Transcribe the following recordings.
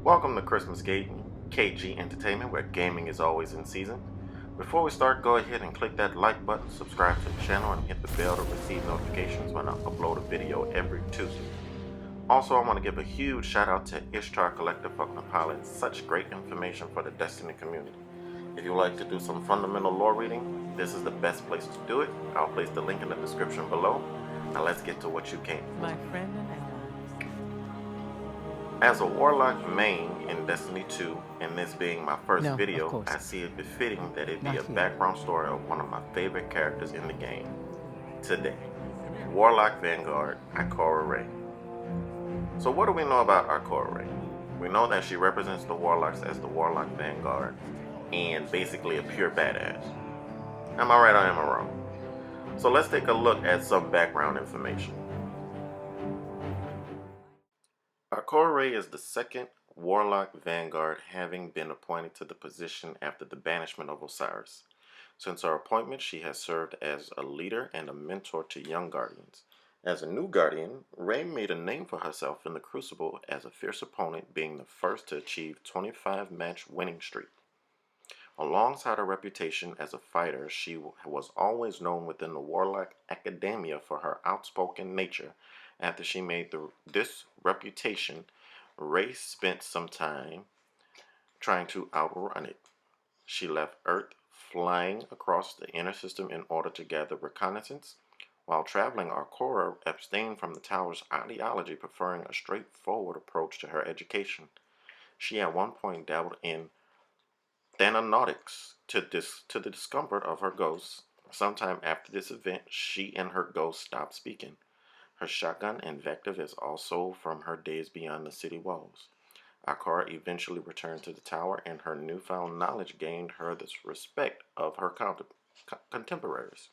Welcome to Christmas Gaming, KG Entertainment, where gaming is always in season. Before we start, go ahead and click that like button, subscribe to the channel, and hit the bell to receive notifications when I upload a video every Tuesday. Also, I want to give a huge shout out to Ishtar Collective for compiling such great information for the Destiny community. If you would like to do some fundamental lore reading, this is the best place to do it. I'll place the link in the description below. Now let's get to what you came for. My friend and ally. As a Warlock main in Destiny 2, and this being my first No, video, of course. I see it befitting that it be Not a here. background story of one of my favorite characters in the game. Today, Warlock Vanguard, Ikora Rey. So what do we know about Ikora Rey? We know that she represents the Warlocks as the Warlock Vanguard, and basically a pure badass. Am I right or am I wrong? So let's take a look at some background information. Ikora Rey is the second Warlock Vanguard having been appointed to the position after the banishment of Osiris. Since her appointment, she has served as a leader and a mentor to young Guardians. As a new Guardian, Rey made a name for herself in the Crucible as a fierce opponent, being the first to achieve 25-match winning streak. Alongside her reputation as a fighter, she was always known within the Warlock Academia for her outspoken nature. After she made this reputation, Rey spent some time trying to outrun it. She left Earth, flying across the inner system in order to gather reconnaissance. While traveling, Ikora abstained from the Tower's ideology, preferring a straightforward approach to her education. She at one point dabbled in Thanautics to the discomfort of her ghosts. Sometime after this event, she and her ghost stopped speaking. Her shotgun invective is also from her days beyond the city walls. Ikora eventually returned to the tower, and her newfound knowledge gained her the respect of her contemporaries.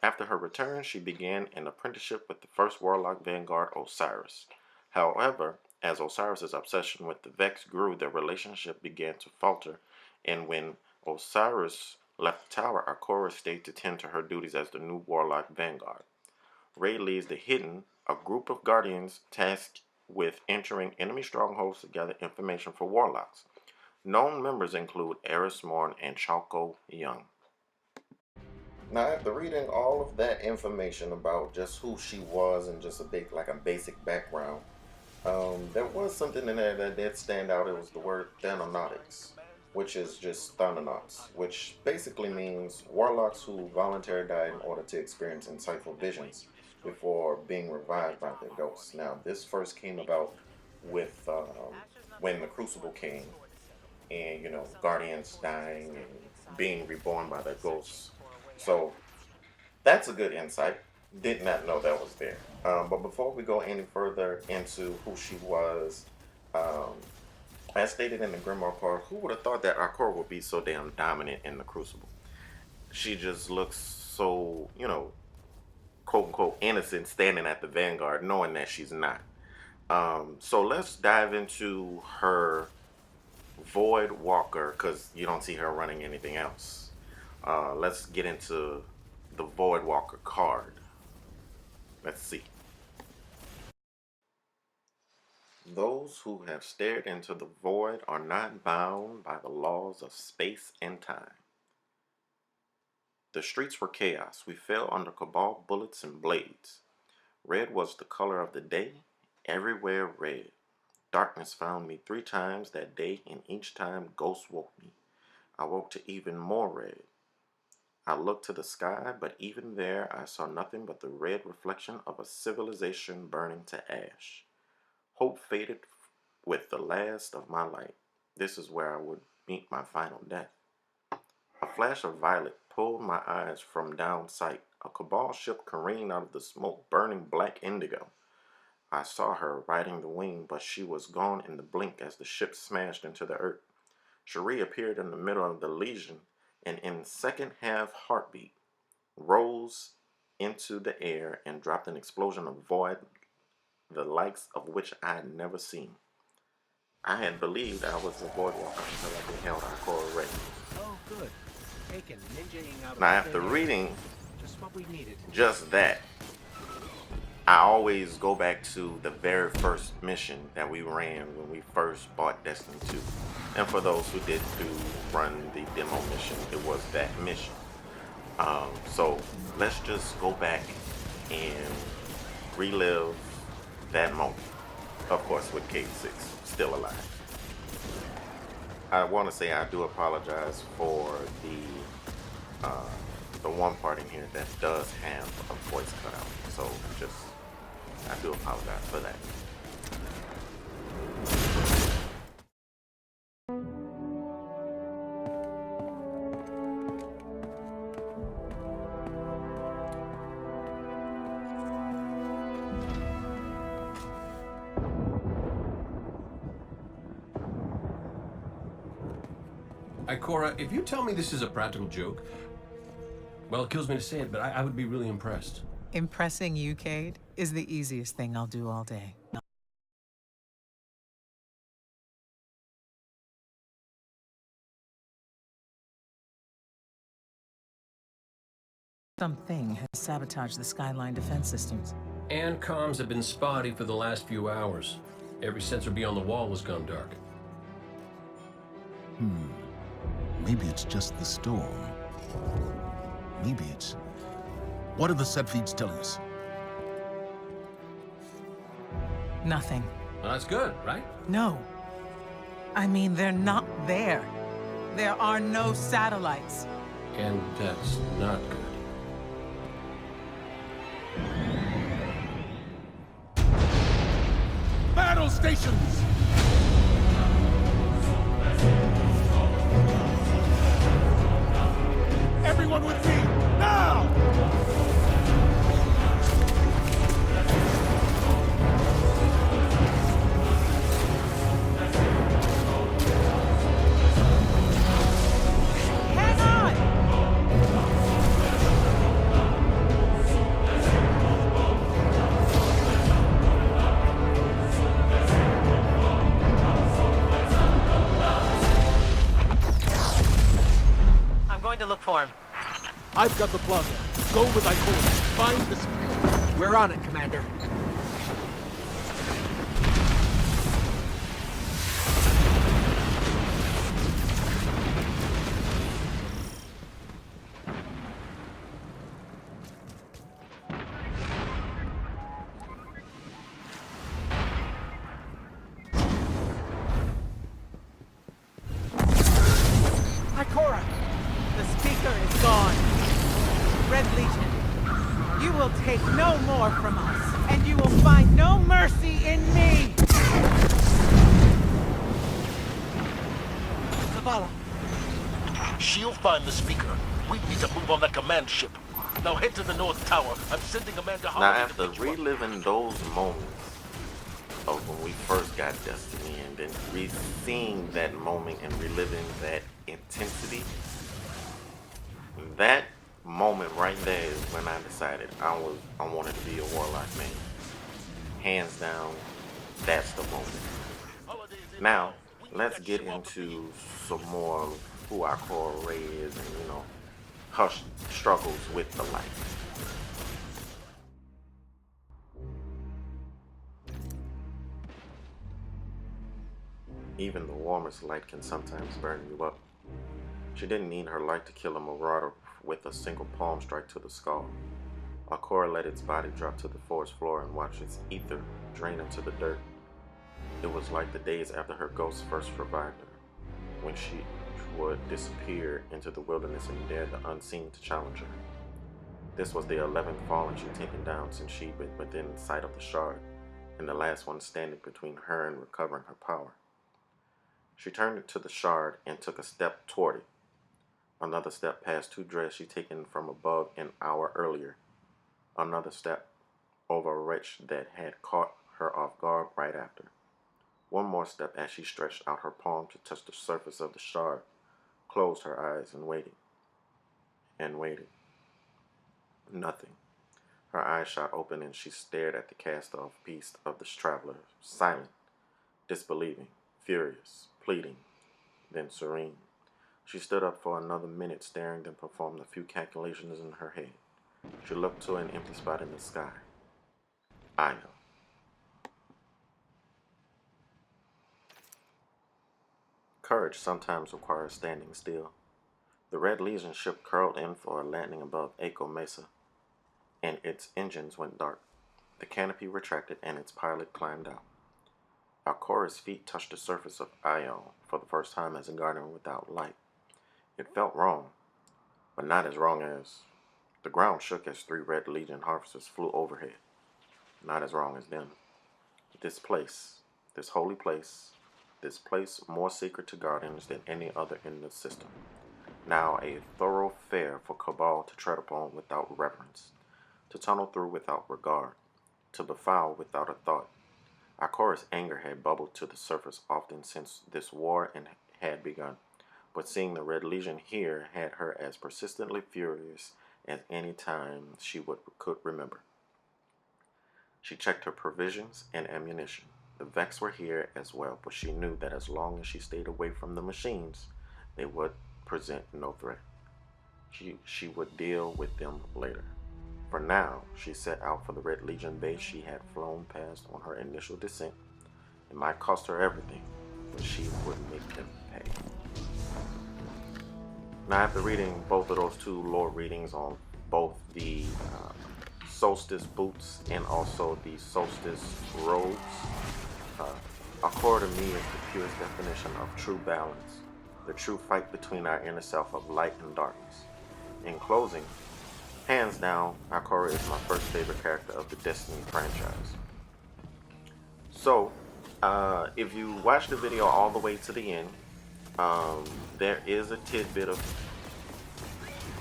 After her return, she began an apprenticeship with the first Warlock Vanguard, Osiris. However, as Osiris's obsession with the Vex grew, their relationship began to falter, and when Osiris left the tower, Ikora stayed to tend to her duties as the new Warlock Vanguard. Rey leads the Hidden, a group of Guardians tasked with entering enemy strongholds to gather information for Warlocks. Known members include Eris Morn and Chalco Young. Now, after reading all of that information about just who she was and just a basic background, there was something in there that did stand out. It was the word Thanautics, which is just Thanaunauts, which basically means warlocks who voluntarily die in order to experience insightful visions before being revived by their ghosts. Now, this first came about with when the Crucible came, and Guardians dying and being reborn by their ghosts. So that's a good insight. Did not know that was there. But before we go any further into who she was, as stated in the Grimoire part, who would have thought that Ikora would be so damn dominant in the Crucible? She just looks so, quote-unquote innocent, standing at the Vanguard, knowing that she's not. So let's dive into her Void Walker, because you don't see her running anything else. Let's get into the Void Walker card. Let's see. Those who have stared into the void are not bound by the laws of space and time. The streets were chaos. We fell under Cabal bullets and blades. Red was the color of the day, everywhere red. Darkness found me 3 times that day, and each time ghosts woke me. I woke to even more red. I looked to the sky, but even there I saw nothing but the red reflection of a civilization burning to ash. Hope faded with the last of my light. This is where I would meet my final death. A flash of violet pulled my eyes from down sight. A Cabal ship careened out of the smoke, burning black indigo. I saw her riding the wing, but she was gone in the blink as the ship smashed into the earth. Cherie appeared in the middle of the Legion, and in second half heartbeat, rose into the air and dropped an explosion of void, the likes of which I had never seen. I had believed I was the Void Walker until I beheld Ikora Rey. Oh, good. Taken ninjaing out of Now, the after thin air. reading Just what we needed. just that, I always go back to the very first mission that we ran when we first bought Destiny 2. And for those who did do run the demo mission, it was that mission. So let's just go back and relive that moment. Of course, with Cade 6 still alive. I want to say I do apologize for the one part in here that does have a voice cutout. So just I do apologize for that. Ikora, if you tell me this is a practical joke, well, it kills me to say it, but I would be really impressed. Impressing you, Cade, is the easiest thing I'll do all day. Something has sabotaged the Skyline defense systems. And comms have been spotty for the last few hours. Every sensor beyond the wall has gone dark. Maybe it's just the storm. Maybe it's... What are the set feeds telling us? Nothing. Well, that's good, right? No. I mean, they're not there. There are no satellites. And that's not good. Battle stations! Everyone with me, now! Hang on! I'm going to look for him. I've got the plug. Go with Ikora. Find the speaker. We're on it, Commander. Ikora! The speaker is gone. Red Legion, you will take no more from us, and you will find no mercy in me! Zavala. She'll find the speaker. We need to move on that command ship. Now head to the North Tower. I'm sending Amanda Now, Holly to after pick you up. reliving those moments of when we first got Destiny and then re-seeing that moment and reliving that intensity, that moment right there is when I decided I wanted to be a Warlock man. Hands down, that's the moment. Now, let's get into some more of who Ikora Rey is and, her struggles with the light. Even the warmest light can sometimes burn you up. She didn't need her light to kill a marauder with a single palm strike to the skull. Ikora let its body drop to the forest floor and watched its ether drain into the dirt. It was like the days after her ghost first revived her, when she would disappear into the wilderness and dare the unseen to challenge her. This was the 11th fallen she'd taken down since she'd been within sight of the shard, and the last one standing between her and recovering her power. She turned to the shard and took a step toward it. Another step past two dreads she'd taken from above an hour earlier. Another step over a wretch that had caught her off guard right after. One more step as she stretched out her palm to touch the surface of the shard, closed her eyes and waited. And waited. Nothing. Her eyes shot open and she stared at the cast-off piece of the traveler, silent, disbelieving, furious, pleading, then serene. She stood up for another minute staring, then performed a few calculations in her head. She looked to an empty spot in the sky. Io. Courage sometimes requires standing still. The Red Legion ship curled in for a landing above Echo Mesa, and its engines went dark. The canopy retracted and its pilot climbed out. Ikora's feet touched the surface of Io for the first time as a garden without light. It felt wrong, but not as wrong as... The ground shook as 3 Red Legion harvesters flew overhead. Not as wrong as them. This place, this holy place, this place more sacred to Guardians than any other in the system. Now a thoroughfare for Cabal to tread upon without reverence, to tunnel through without regard, to befoul without a thought. Ikora's anger had bubbled to the surface often since this war had begun, but seeing the Red Legion here had her as persistently furious as any time she could remember. She checked her provisions and ammunition. The Vex were here as well, but she knew that as long as she stayed away from the machines, they would present no threat. She would deal with them later. For now, she set out for the Red Legion base she had flown past on her initial descent. It might cost her everything, but she would make them pay. Now, after reading both of those 2 lore readings on both the Solstice boots and also the Solstice robes, Ikora to me is the purest definition of true balance, the true fight between our inner self of light and darkness. In closing, hands down, Ikora is my first favorite character of the Destiny franchise. So, if you watch the video all the way to the end, there is a tidbit of,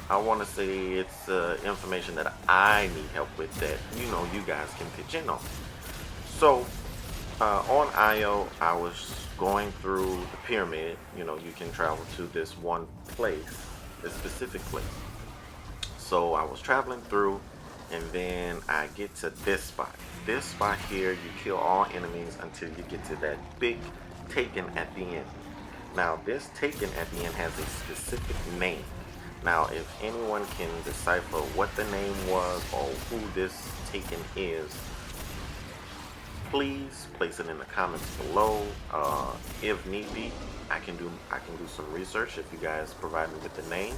I want to say it's information that I need help with that, you guys can pitch in on. So, on Io, I was going through the pyramid. You can travel to this one place, this specific place. So I was traveling through, and then I get to this spot. This spot here, you kill all enemies until you get to that big taken at the end. Now, this taken at the end has a specific name. Now, if anyone can decipher what the name was or who this taken is, please place it in the comments below. If need be, I can do some research if you guys provide me with the name,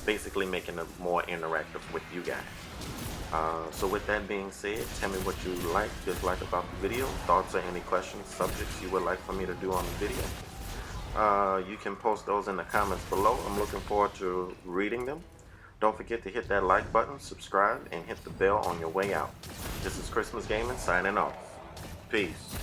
basically making it more interactive with you guys. So with that being said, tell me what you like, dislike about the video, thoughts or any questions, subjects you would like for me to do on the video. You can post those in the comments below. I'm looking forward to reading them. Don't forget to hit that like button, subscribe, and hit the bell on your way out. This is Christmas Gaming signing off. Peace.